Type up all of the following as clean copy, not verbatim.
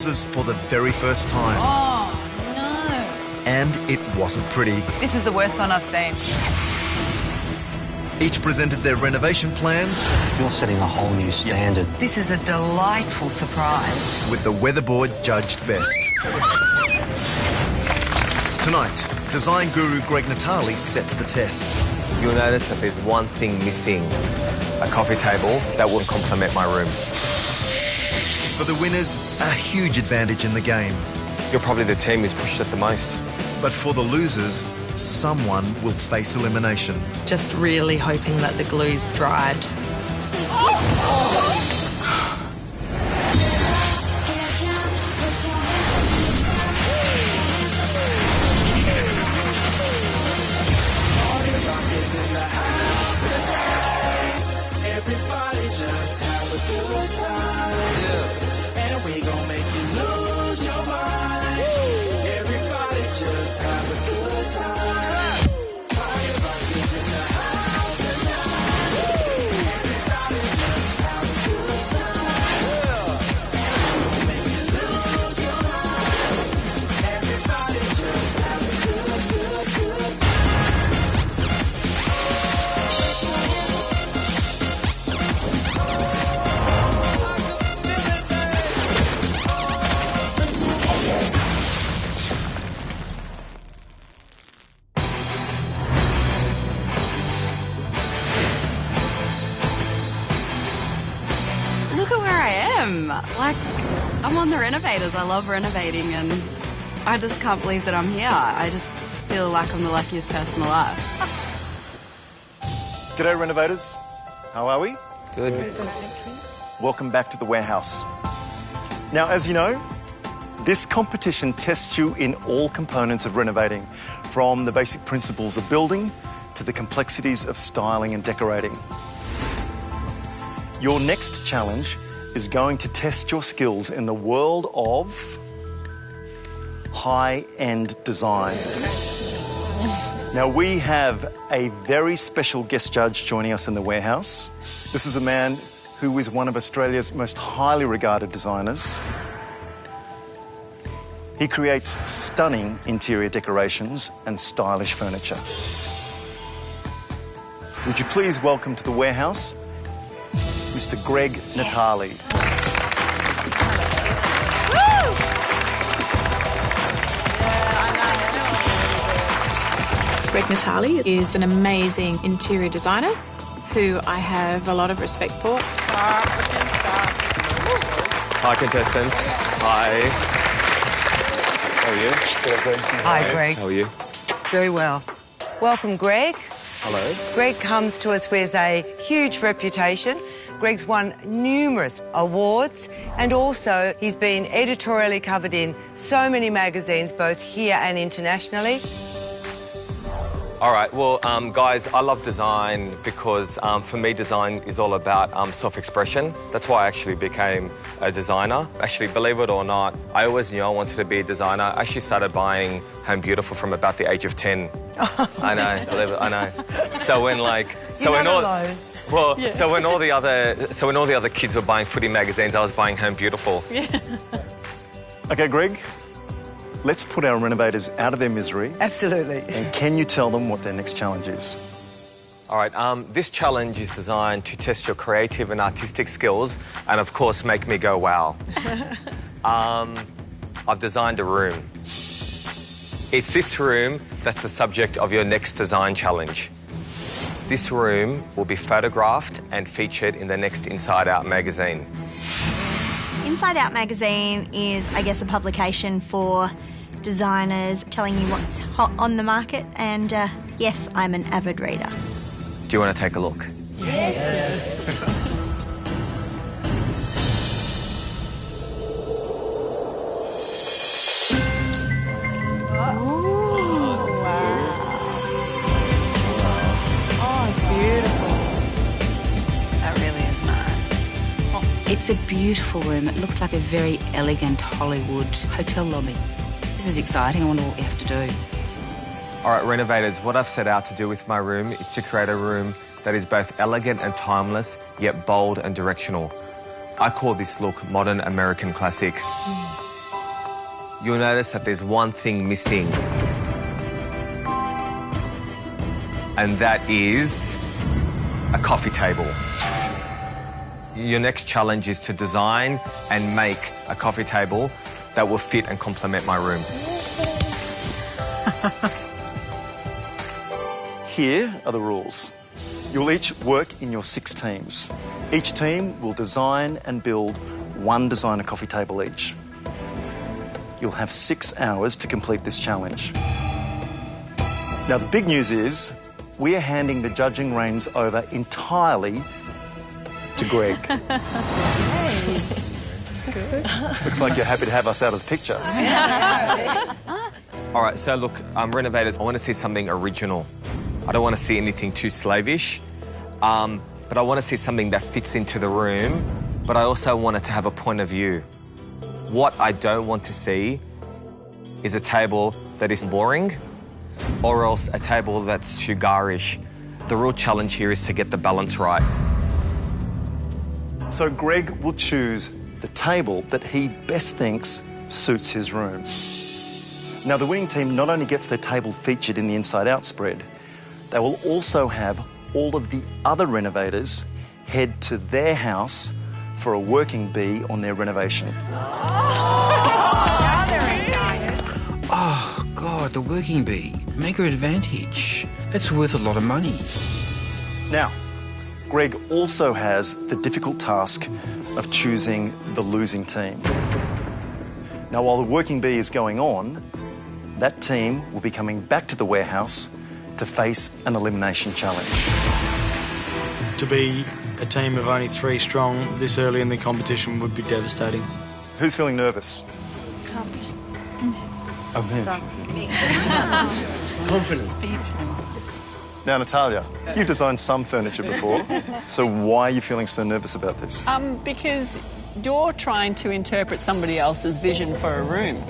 for the very first time. Oh, no. And it wasn't pretty. This is the worst one I've seen. Each presented their renovation plans. You're setting a whole new standard. This is a delightful surprise. With the weatherboard judged best. Tonight, design guru Greg Natale sets the test. You'll notice that there's one thing missing. A coffee table that would complement my room. For the winners, a huge advantage in the game. You're probably the team who's pushed it the most. But for the losers, someone will face elimination. Just really hoping that the glue's dried. Everybody just have a good time. And we gon' make you lose your mind. Everybody just have a good time. Party rock is in the house tonight. Everybody just have a good time. And we gon' make you lose your mind. Everybody just have a good time. Look at where I am. Like, I'm on the Renovators. I love renovating and I just can't believe that I'm here. I just feel like I'm the luckiest person alive. G'day, Renovators. How are we? Good. Welcome back to the warehouse. Now, as you know, this competition tests you in all components of renovating, from the basic principles of building to the complexities of styling and decorating. Your next challenge is going to test your skills in the world of high-end design. Now, we have a very special guest judge joining us in the warehouse. This is a man who is one of Australia's most highly regarded designers. He creates stunning interior decorations and stylish furniture. Would you please welcome to the warehouse Mr. Greg Natale. Greg Natale is an amazing interior designer who I have a lot of respect for. Hi, contestants. Hi. How are you? Hi, Greg. How are you? Very well. Welcome, Greg. Hello. Greg comes to us with a huge reputation. Greg's won numerous awards and also he's been editorially covered in so many magazines, both here and internationally. All right, well, guys, I love design because for me, design is all about self-expression. That's why I actually became a designer. Actually, believe it or not, I always knew I wanted to be a designer. I actually started buying Home Beautiful from about the age of 10. I know, believe it, I know. So when So when all the other kids were buying footy magazines, I was buying Home Beautiful. Yeah. Okay, Greg, let's put our renovators out of their misery. Absolutely. And can you tell them what their next challenge is? All right, this challenge is designed to test your creative and artistic skills and, of course, make me go, wow. I've designed a room. It's this room that's the subject of your next design challenge. This room will be photographed and featured in the next Inside Out magazine. Inside Out magazine is, I guess, a publication for designers telling you what's hot on the market, and yes, I'm an avid reader. Do you want to take a look? Yes. It's a beautiful room. It looks like a very elegant Hollywood hotel lobby. This is exciting. I wonder what we have to do. All right, Renovators, what I've set out to do with my room is to create a room that is both elegant and timeless, yet bold and directional. I call this look modern American classic. you'll notice that there's one thing missing. And that is a coffee table. Your next challenge is to design and make a coffee table that will fit and complement my room. Here are the rules. You'll each work in your 6 teams. Each team will design and build one designer coffee table each. You'll have 6 hours to complete this challenge. Now, the big news is we are handing the judging reins over entirely to Greg. Hey. Looks like you're happy to have us out of the picture. All right, so look, Renovators, I want to see something original. I don't want to see anything too slavish, but I want to see something that fits into the room, but I also want it to have a point of view. What I don't want to see is a table that is boring or else a table that's too garish. The real challenge here is to get the balance right. So Greg will choose the table that he best thinks suits his room. Now, the winning team not only gets their table featured in the Inside Out spread, they will also have all of the other renovators head to their house for a working bee on their renovation. Oh, God, the working bee. Mega advantage. That's worth a lot of money. Now, Greg also has the difficult task of choosing the losing team. Now, while the working bee is going on, that team will be coming back to the warehouse to face an elimination challenge. To be a team of only 3 strong this early in the competition would be devastating. Who's feeling nervous? Oh, man. Confidence. Now, Natalia, you've designed some furniture before, so why are you feeling so nervous about this? Because you're trying to interpret somebody else's vision for a room.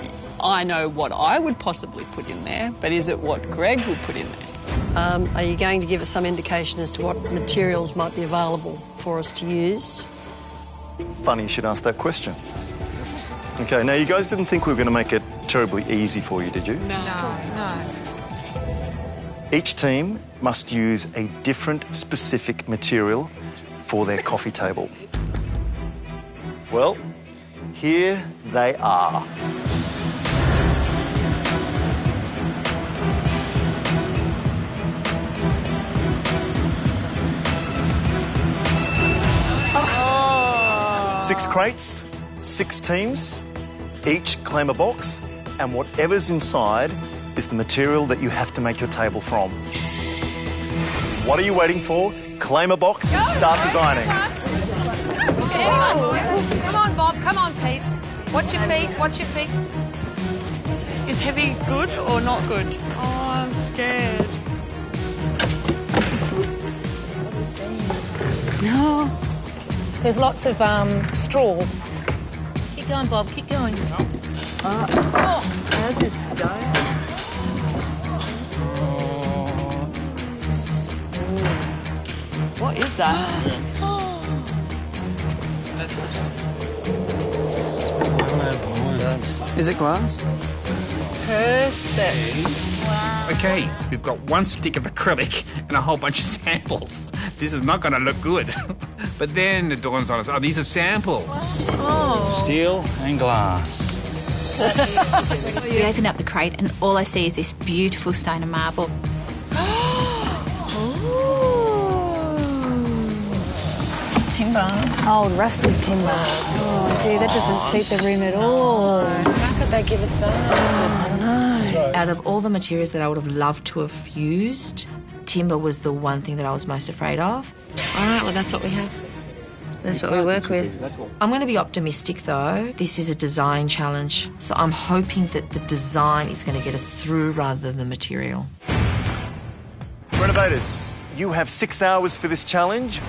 I know what I would possibly put in there, but is it what Greg would put in there? Are you going to give us some indication as to what materials might be available for us to use? Funny you should ask that question. OK, now you guys didn't think we were going to make it terribly easy for you, did you? No. Each team must use a different specific material for their coffee table. Well, here they are. Oh. 6 crates, 6 teams, each claim a box, and whatever's inside is the material that you have to make your table from. What are you waiting for? Claim a box and start designing. Come on, Bob. Come on, Pete. Watch your feet. Watch your feet. Is heavy good or not good? Oh, I'm scared. No. There's lots of straw. Keep going, Bob. Keep going. How's this stone? What is that? Is it glass? Perfect. Wow. OK, we've got 1 stick of acrylic and a whole bunch of samples. This is not going to look good. But then it dawns on us, oh, these are samples. Oh. Steel and glass. We open up the crate and all I see is this beautiful stone of marble. Timber. Old rusted timber. Oh, gee, that doesn't suit the room at all. How could they give us that? I don't know. Out of all the materials that I would have loved to have used, timber was the one thing that I was most afraid of. All right, well, that's what we have. That's what we work with. I'm going to be optimistic, though. This is a design challenge, so I'm hoping that the design is going to get us through rather than the material. Renovators, you have 6 hours for this challenge.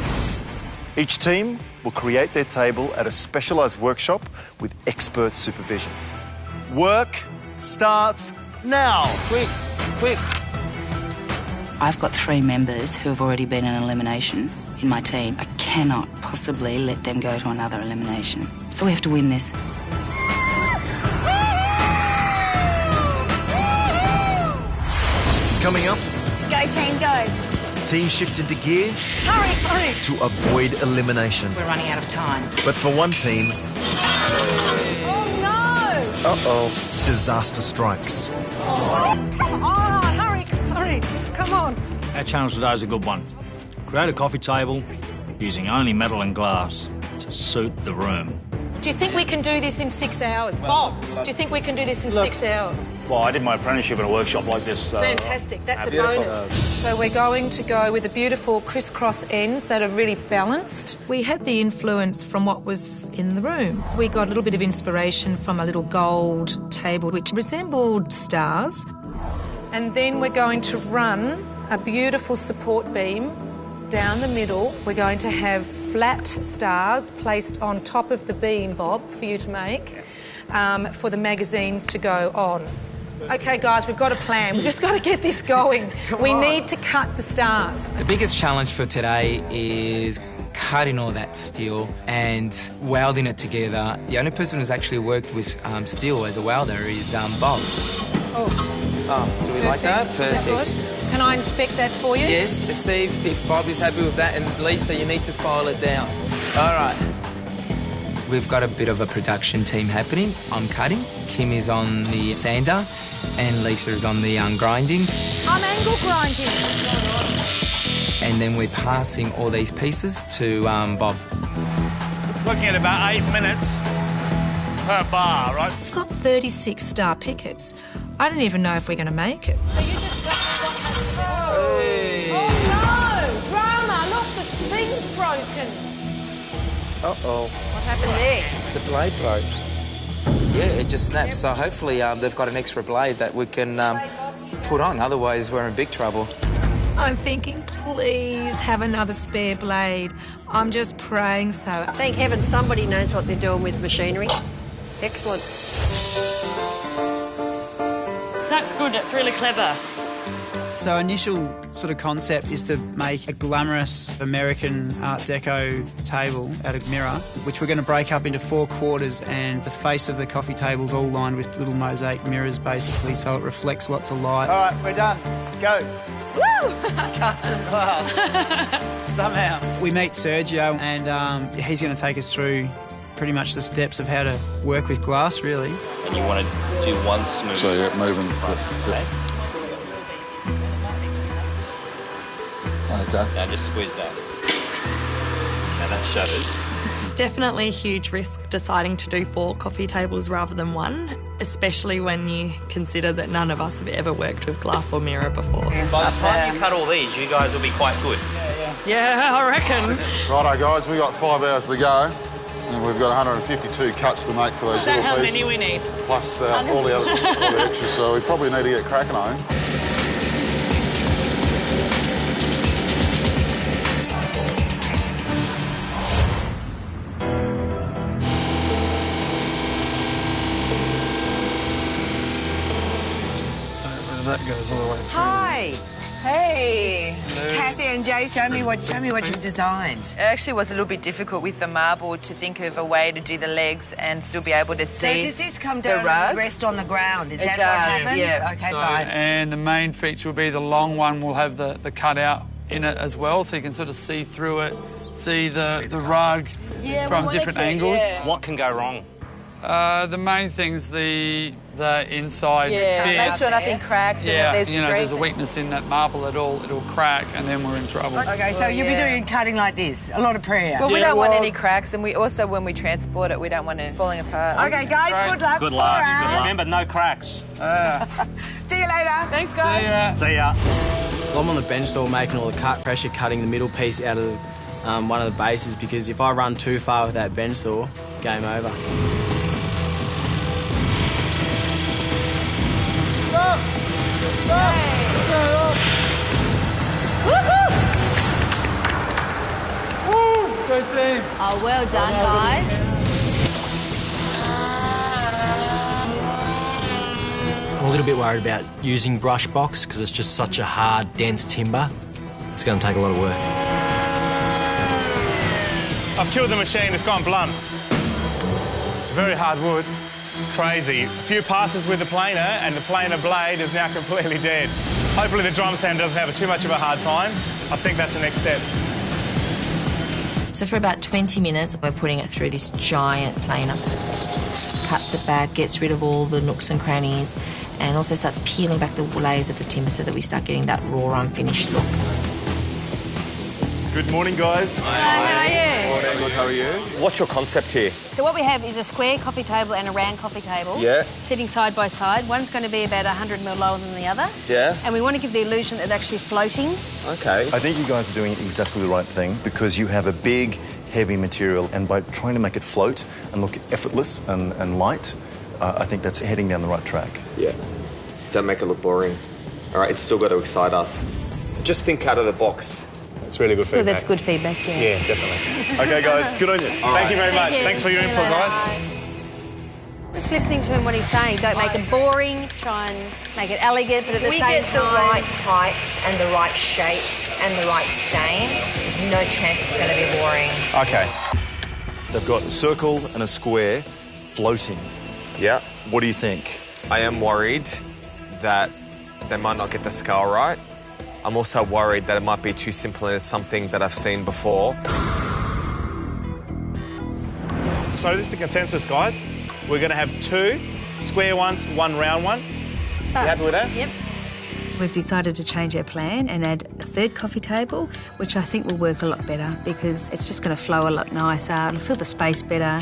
Each team will create their table at a specialised workshop with expert supervision. Work starts now. Quick. I've got 3 members who have already been in elimination in my team. I cannot possibly let them go to another elimination. So we have to win this. Coming up, Go, team, go. team shift into gear Hurry, hurry. to avoid elimination. We're running out of time. But for one team, Oh, no. uh-oh, disaster strikes. Come on, hurry, hurry. Come on. Our challenge today is a good one. Create a coffee table using only metal and glass to suit the room. Do you think we can do this in 6 hours? Bob, do you think we can do this in 6 hours? Well, I did my apprenticeship in a workshop like this. So Fantastic, that's a beautiful. bonus. So we're going to go with the beautiful crisscross ends that are really balanced. We had the influence from what was in the room. We got a little bit of inspiration from a little gold table which resembled stars. And then we're going to run a beautiful support beam down the middle. We're going to have flat stars placed on top of the beam, Bob, for you to make, for the magazines to go on. OK, guys, we've got a plan. We've just got to get this going. We need to cut the stars. The biggest challenge for today is cutting all that steel and welding it together. The only person who's actually worked with steel as a welder is Bob. Oh, do we like that? Perfect. Can I inspect that for you? Yes, see if Bob is happy with that, and Lisa, you need to file it down. All right. We've got a bit of a production team happening. I'm cutting, Kim is on the sander, and Lisa is on the grinding. I'm angle grinding. And then we're passing all these pieces to Bob. Looking at about 8 minutes per bar, right? We've got 36 star pickets. I don't even know if we're going to make it. Oh, no! Drama! Look, the thing's broken. Uh-oh. What happened there? The blade broke. Yeah, it just snapped. So hopefully they've got an extra blade that we can put on. Otherwise, we're in big trouble. I'm thinking, please have another spare blade. I'm just praying so. Thank heaven somebody knows what they're doing with machinery. Excellent. That's good, that's really clever. So initial sort of concept is to make a glamorous American Art Deco table out of mirror, which we're going to break up into 4 quarters, and the face of the coffee table's all lined with little mosaic mirrors, basically, so it reflects lots of light. All right, we're done. Go. Woo! Cut some glass. Somehow. We meet Sergio, and he's going to take us through pretty much the steps of how to work with glass, really. And you want to do one smooth. So, yeah, moving. Okay. Now just squeeze that. Now that shows. It's definitely a huge risk deciding to do 4 coffee tables rather than 1, especially when you consider that none of us have ever worked with glass or mirror before. By the time you cut all these, you guys will be quite good. Yeah, I reckon. Righto, guys, we've got 5 hours to go, and we've got 152 cuts to make for those Is that little how pieces. many we need? Plus all the extras, so we probably need to get cracking on. That goes all the way through. Hi. Hey. Kathy and Jay, show me what you've designed. It actually was a little bit difficult with the marble to think of a way to do the legs and still be able to see. So does this come the down rug? and rest on the ground? Is It that does, what happens? yeah. Okay, So- fine. And the main feature will be the long one will have the cutout in it as well, so you can sort of see through it, see the rug from different angles. What can go wrong? The main thing's the inside Yeah, bit. make sure nothing cracks and that there's you know, there's a strength. weakness in that marble, it'll crack, and then we're in trouble. Okay, so you'll be doing cutting like this, a lot of prayer. Well, we don't want any cracks, and we also, when we transport it, we don't want it falling apart. Okay, guys, good luck. Good 4 luck. hours. Remember, no cracks. See you later. Thanks, guys. See ya. I'm on the bench saw making all the cut, pressure cutting the middle piece out of one of the bases, because if I run too far with that bench saw, game over. Good team. Oh, well done, guys. I'm a little bit worried about using brush box because it's just such a hard, dense timber. It's going to take a lot of work. I've killed the machine, it's gone blunt. Very hard wood. Crazy. A few passes with the planer and the planer blade is now completely dead. Hopefully the drum sander doesn't have too much of a hard time. I think that's the next step. So for about 20 minutes, we're putting it through this giant planer. Cuts it back, gets rid of all the nooks and crannies, and also starts peeling back the layers of the timber so that we start getting that raw, unfinished look. Good morning, guys. Hi, how are you? Morning, good, how are you? What's your concept here? So what we have is a square coffee table and a round coffee table. Yeah. Sitting side by side. One's going to be about 100 mil lower than the other. Yeah. And we want to give the illusion that they're actually floating. Okay. I think you guys are doing exactly the right thing because you have a big, heavy material, and by trying to make it float and look effortless and light, I think that's heading down the right track. Yeah. Don't make it look boring. All right, it's still got to excite us. Just think out of the box. That's really good feedback. Good, that's good feedback, yeah. Yeah, definitely. Okay, guys, good on you. Thank you very much. Thanks for your input, guys. Just listening to him, what he's saying, don't make it boring, try and make it elegant, but at the same time... If we get the right heights and the right shapes and the right stain, there's no chance it's going to be boring. Okay. They've got a circle and a square floating. Yeah. What do you think? I am worried that they might not get the scale right. I'm also worried that it might be too simple and it's something that I've seen before. So this is the consensus, guys. We're going to have 2 square ones, 1 round one. You happy with that? Yep. We've decided to change our plan and add a third coffee table, which I think will work a lot better because it's just going to flow a lot nicer. It'll fill the space better.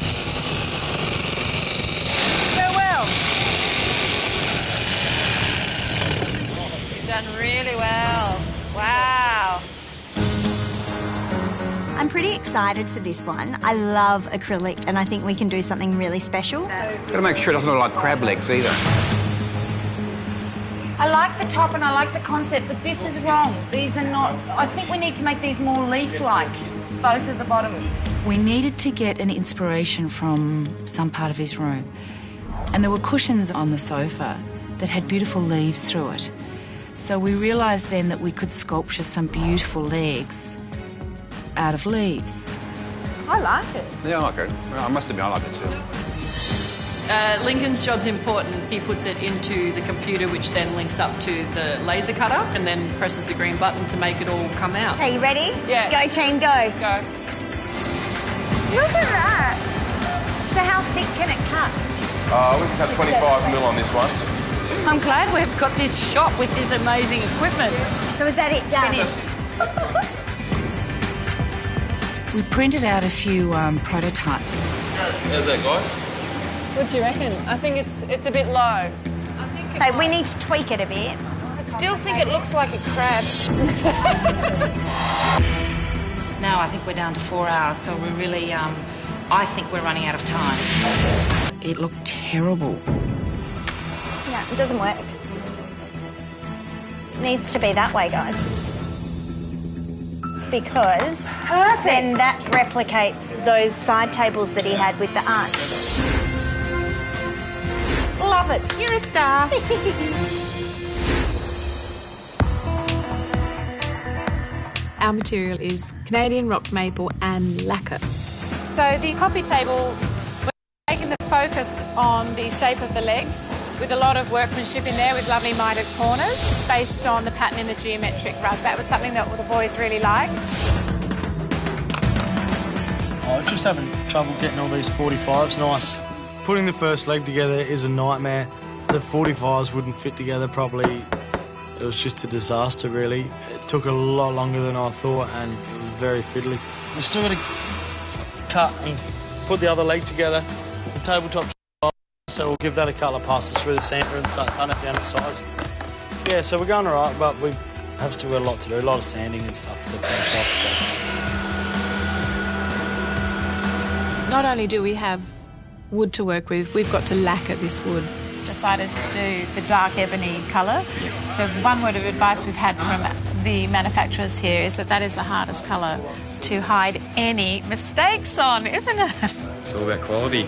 Go well. You've done really well. Wow. I'm pretty excited for this one. I love acrylic and I think we can do something really special. Gotta make sure it doesn't look like crab legs either. I like the top and I like the concept, but this is wrong. These are not... I think we need to make these more leaf-like, both of the bottoms. We needed to get an inspiration from some part of his room. And there were cushions on the sofa that had beautiful leaves through it. So we realised then that we could sculpture some beautiful legs out of leaves. I like it. Yeah, I like it. I must admit, I like it too. Lincoln's job's important. He puts it into the computer, which then links up to the laser cutter and then presses the green button to make it all come out. Are you ready? Yeah. Go, team, go. Go. Look at that. So how thick can it cut? We can have 25 mil on this one. I'm glad we've got this shop with this amazing equipment. So is that it done? Finished. We printed out a few prototypes. How's that, guys? What do you reckon? I think it's a bit low. Hey, we need to tweak it a bit. I still think it looks like a crab. Now I think we're down to 4 hours, so we're really, I think we're running out of time. It looked terrible. No, it doesn't work. It needs to be that way, guys. It's because then that replicates those side tables that he had with the arch. Love it. You're a star. Our material is Canadian rock maple and lacquer. So the coffee table, we're taking the focus on the shape of the legs with a lot of workmanship in there with lovely mitered corners based on the pattern in the geometric rug. That was something that the boys really liked. I was just having trouble getting all these 45s nice. Putting the first leg together is a nightmare. The 45s wouldn't fit together properly. It was just a disaster, really. It took a lot longer than I thought, and it was very fiddly. We've still got to cut and put the other leg together. The tabletop, so we'll give that a couple of passes through the sander and start cutting it down to size. Yeah, so we're going all right, but we have still got a lot to do, a lot of sanding and stuff to finish off. So. Not only do we have wood to work with, we've got to lacquer this wood. Decided to do the dark ebony colour. The one word of advice we've had from the manufacturers here is that is the hardest colour to hide any mistakes on, isn't it? It's all about quality.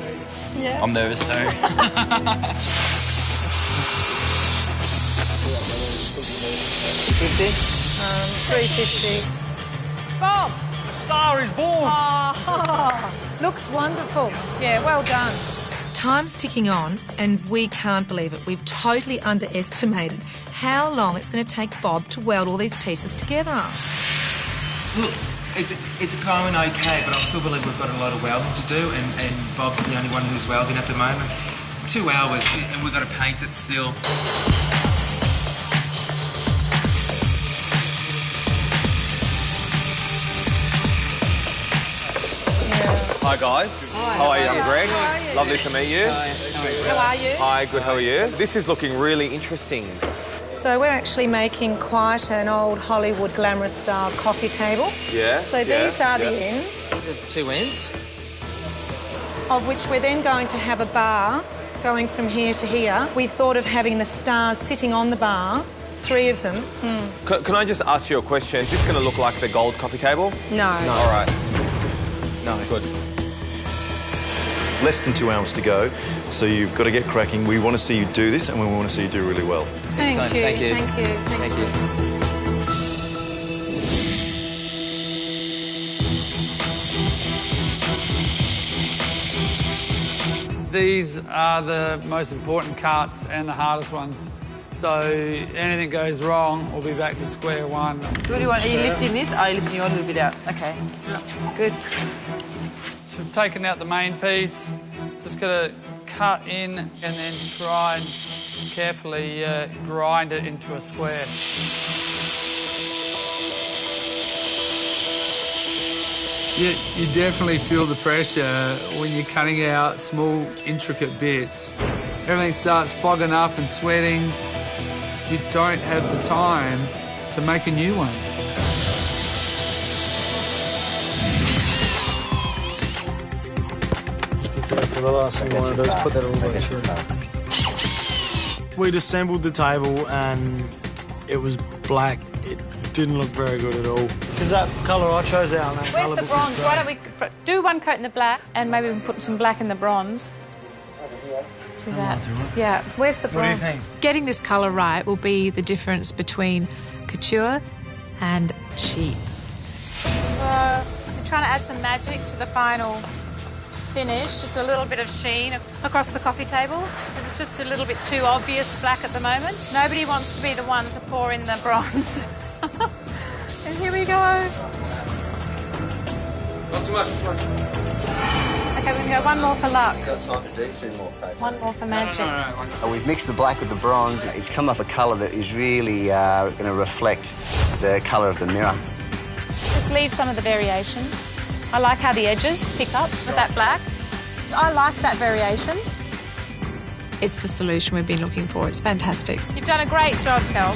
Yeah. I'm nervous too. 350. Bob! The star is born! Oh, looks wonderful. Yeah, well done. time's ticking on and we can't believe it. We've totally underestimated how long it's going to take Bob to weld all these pieces together. Look, it's going okay, but I still believe we've got a lot of welding to do, and Bob's the only one who's welding at the moment. 2 hours, and we've got to paint it still. Hi guys. How are you? I'm Greg. Lovely to meet you. How are you? Hi, good. How are you? This is looking really interesting. So we're actually making quite an old Hollywood glamorous style coffee table. Yeah. So these are the ends. The 2 ends. Of which we're then going to have a bar going from here to here. We thought of having the stars sitting on the bar, 3 of them. Can I just ask you a question? Is this going to look like the gold coffee table? No. All right. No. Good. Less than 2 hours to go, so you've got to get cracking. We want to see you do this, and we want to see you do really well. Thank you. Thank you. Thank you. Thank you. These are the most important cuts and the hardest ones. So anything goes wrong, we'll be back to square one. So what do you want? Are you lifting this? Oh, you're lifting your little bit out. Okay. Yeah. Good. So we've taken out the main piece. Just got to cut in and then try and carefully grind it into a square. You definitely feel the pressure when you're cutting out small, intricate bits. Everything starts fogging up and sweating. You don't have the time to make a new one. For the last thing I want to do is put that all the way through. We'd assembled the table and it was black. It didn't look very good at all. Because that colour I chose out. Where's the bronze? Why don't we do one coat in the black and maybe we can put some black in the bronze? Do that. Yeah. Where's the bronze? What do you think? Getting this colour right will be the difference between couture and cheap. I'm trying to add some magic to the final finish, just a little bit of sheen across the coffee table, because it's just a little bit too obvious black at the moment. Nobody wants to be the one to pour in the bronze. And here we go. Not too much. Okay, we can go one more for luck. Got time to do 2 more pages. One more for magic. We've mixed the black with the bronze. It's come up a colour that is really going to reflect the colour of the mirror. Just leave some of the variation. I like how the edges pick up with that black. I like that variation. It's the solution we've been looking for. It's fantastic. You've done a great job, Kel.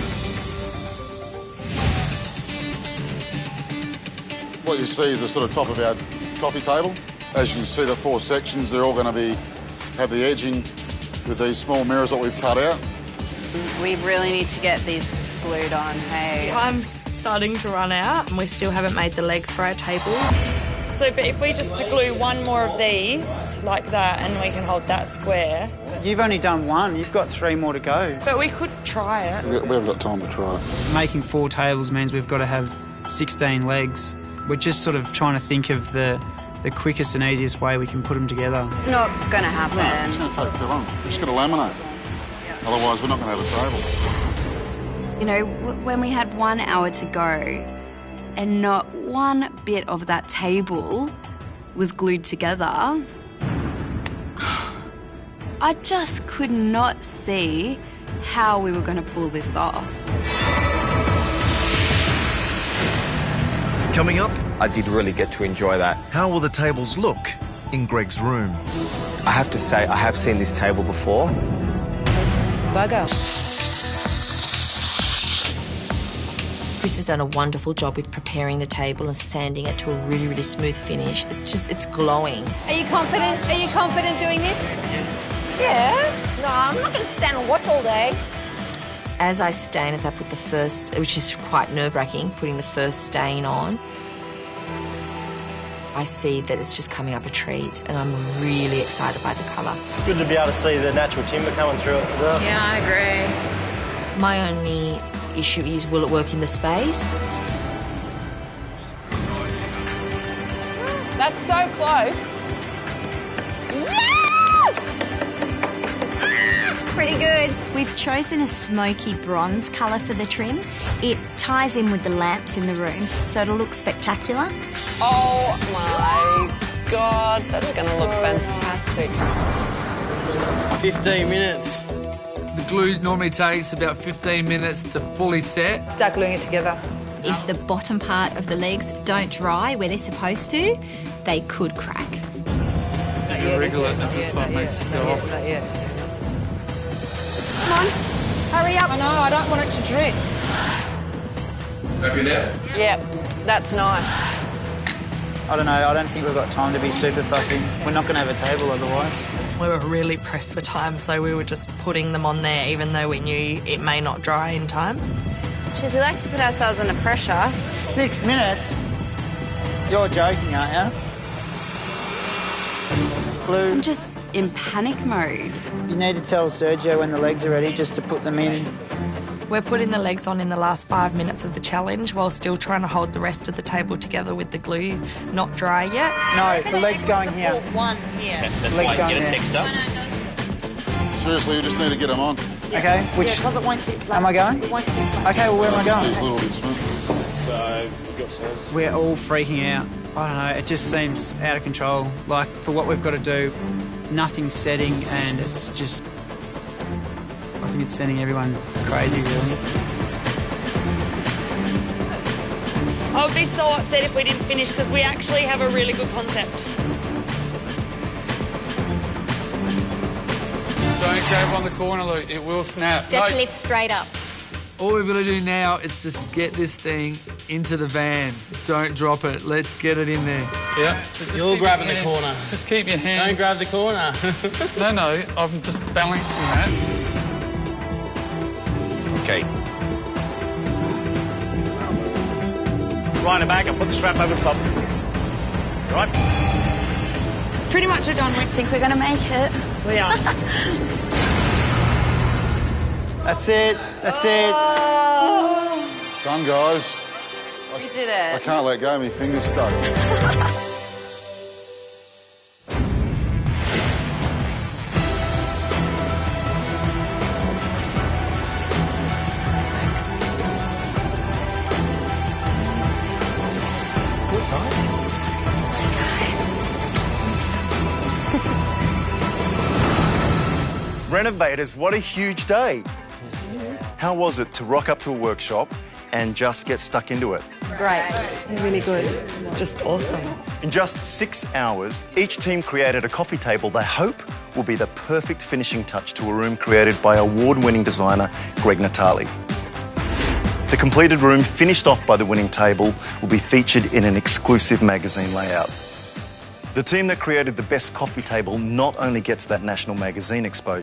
What you see is the sort of top of our coffee table. As you can see, the 4 sections, they're all going to have the edging with these small mirrors that we've cut out. We really need to get these glued on, hey. Time's starting to run out and we still haven't made the legs for our table. So, but if we just glue one more of these like that and we can hold that square. You've only done 1, you've got 3 more to go. But we could try it. We haven't got time to try it. Making 4 tables means we've got to have 16 legs. We're just sort of trying to think of the quickest and easiest way we can put them together. It's not going to happen. No, it's going to take too long. We're just going to laminate. Otherwise, we're not going to have a table. You know, when we had 1 hour to go and not one bit of that table was glued together, I just could not see how we were going to pull this off. Coming up, I did really get to enjoy that. how will the tables look in Greg's room? I have to say, I have seen this table before. Bugger. Chris has done a wonderful job with preparing the table and sanding it to a really, really smooth finish. It's glowing. Are you confident? Are you confident doing this? Yeah. No, I'm not going to stand and watch all day. As I stain, as I put the first, which is quite nerve-wracking, putting the first stain on, I see that it's just coming up a treat and I'm really excited by the colour. It's good to be able to see the natural timber coming through it as well. Yeah, I agree. My only issue is, will it work in the space? That's so close. Yes! pretty good. We've chosen a smoky bronze colour for the trim. It ties in with the lamps in the room, so it'll look spectacular. Oh my God, that's going to look fantastic. 15 minutes. The glue normally takes about 15 minutes to fully set. Start gluing it together. If the bottom part of the legs don't dry where they're supposed to, they could crack. You wriggle it, that's what makes it go off. Come on, hurry up. I know, I don't want it to drip. Happy now? Yep, that's nice. I don't know, I don't think we've got time to be super fussy. We're not going to have a table otherwise. We were really pressed for time, so we were just putting them on there even though we knew it may not dry in time. We like to put ourselves under pressure. 6 minutes? You're joking, aren't you? Glue. I'm just in panic mode. You need to tell Sergio when the legs are ready just to put them in. We're putting the legs on in the last 5 minutes of the challenge while still trying to hold the rest of the table together with the glue not dry yet. No, the leg's going here. One here. That's Legs why going you get a there. texture. Seriously, you just need to get them on. Okay, which... Because it won't sit flat. Am I going? It won't sit flat. Okay, well, where am I Just going? a little bit smooth. So we've got some. We're all freaking out. I don't know, it just seems out of control. Like, for what we've got to do, nothing's setting, and it's just... I think it's sending everyone crazy, really. I would be so upset if we didn't finish because we actually have a really good concept. Don't grab on the corner, Luke. It will snap. Just No. lift straight up. All we've got to do now is just get this thing into the van. Don't drop it. Let's get it in there. Yeah. So just You're keep grabbing your the hand- corner. Just keep your hand. Don't grab the corner. No, I'm just balancing that. Okay. Wind it back and put the strap over the top. Right? Pretty much are done. We think we're going to make it. We are. That's it. That's it. Done, guys. We did I it. can't let go, my finger's stuck. Good time. Renovators, what a huge day. How was it to rock up to a workshop and just get stuck into it? Great. Really good. It's just awesome. In just 6 hours, each team created a coffee table they hope will be the perfect finishing touch to a room created by award-winning designer Greg Natale. The completed room, finished off by the winning table, will be featured in an exclusive magazine layout. The team that created the best coffee table not only gets that national magazine exposure,